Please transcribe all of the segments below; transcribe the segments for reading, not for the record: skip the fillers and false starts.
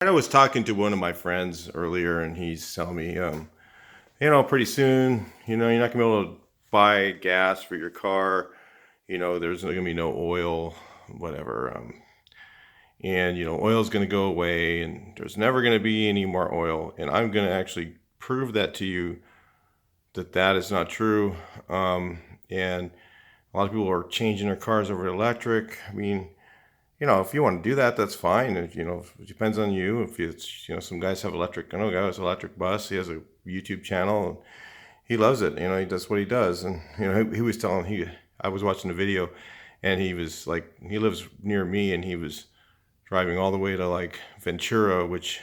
I was talking to one of my friends earlier, and he's telling me, pretty soon, you're not gonna be able to buy gas for your car. There's gonna be no oil, whatever. And oil's gonna go away, and there's never gonna be any more oil. And I'm gonna actually prove that to you that that is not true. And a lot of people are changing their cars over to electric. I mean, if you want to do that, that's fine. It depends on you. If it's, some guys have electric. I know a guy has an electric bus. He has a YouTube channel. And he loves it. He does what he does. And he was telling I was watching a video, and he was like, he lives near me, and he was driving all the way to like Ventura, which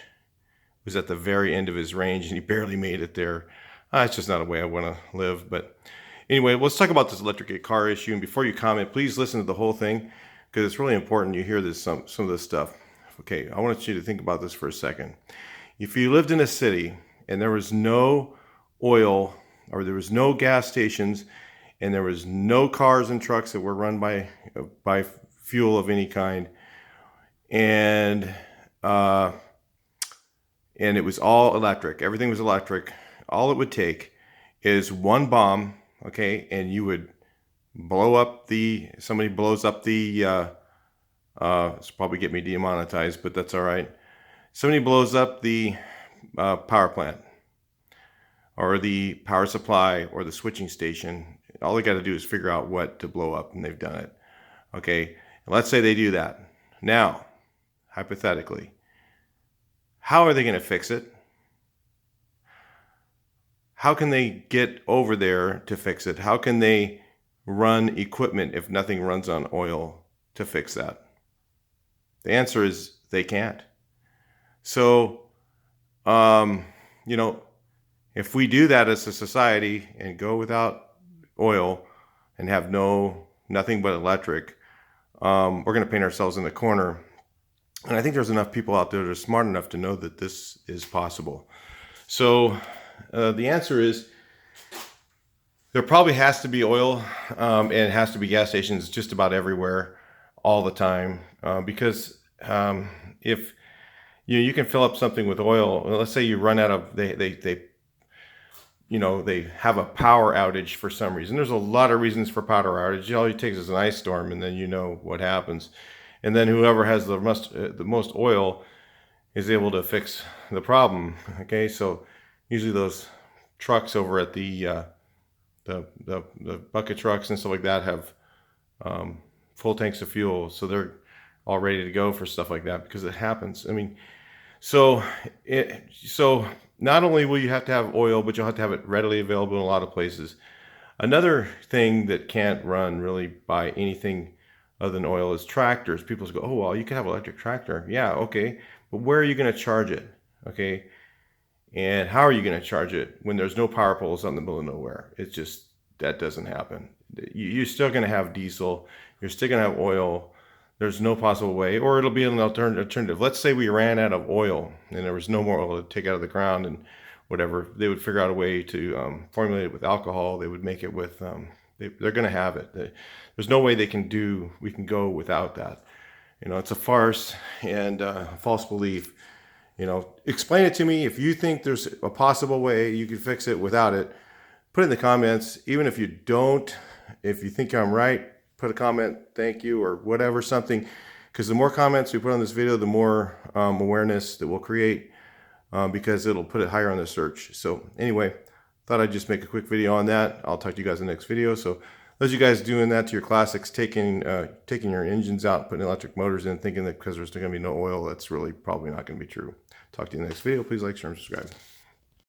was at the very end of his range, and he barely made it there. It's just not a way I want to live. But anyway, let's talk about this electric car issue. And before you comment, please listen to the whole thing, because it's really important you hear this some of this stuff. Okay, I want you to think about this for a second. If you lived in a city and there was no oil, or there was no gas stations, and there was no cars and trucks that were run by fuel of any kind, and it was all electric, everything was electric, all it would take is one bomb, okay, and you would somebody blows up it's probably get me demonetized, but that's all right. Somebody blows up the power plant, or the power supply, or the switching station. All they got to do is figure out what to blow up, and they've done it. Okay, let's say they do that. Now, hypothetically, how are they going to fix it? How can they get over there to fix it? How can they run equipment if nothing runs on oil to fix that? The answer is they can't. So, if we do that as a society and go without oil and have nothing but electric, we're going to paint ourselves in the corner. And I think there's enough people out there that are smart enough to know that this is possible. So the answer is there probably has to be oil, and it has to be gas stations just about everywhere all the time, because if you can fill up something with oil, let's say you run out of, they have a power outage for some reason. There's a lot of reasons for power outage. All it takes is an ice storm, and then you know what happens. And then whoever has the most oil is able to fix the problem. Okay, so usually those trucks over at the bucket trucks and stuff like that have full tanks of fuel, so they're all ready to go for stuff like that, because it happens. I mean, so not only will you have to have oil, but you'll have to have it readily available in a lot of places. Another thing that can't run really by anything other than oil is tractors. People go, oh, well, you can have an electric tractor. Yeah, okay, but where are you going to charge it? Okay, and how are you going to charge it when there's no power poles out in the middle of nowhere? It's just, that doesn't happen. You're still going to have diesel. You're still going to have oil. There's no possible way, or it'll be an alternative. Let's say we ran out of oil and there was no more oil to take out of the ground and whatever. They would figure out a way to formulate it with alcohol. They would make it with, they're going to have it. There's no way we can go without that. It's a farce and a false belief. Explain it to me. If you think there's a possible way you can fix it without it, put it in the comments. Even if you don't, if you think I'm right, put a comment, thank you, or whatever, something, because the more comments we put on this video, the more awareness that we'll create, because it'll put it higher on the search. So anyway, thought I'd just make a quick video on that. I'll talk to you guys in the next video. So those of you guys doing that to your classics, taking your engines out, putting electric motors in, thinking that because there's going to be no oil, that's really probably not going to be true. Talk to you in the next video. Please like, share, and subscribe.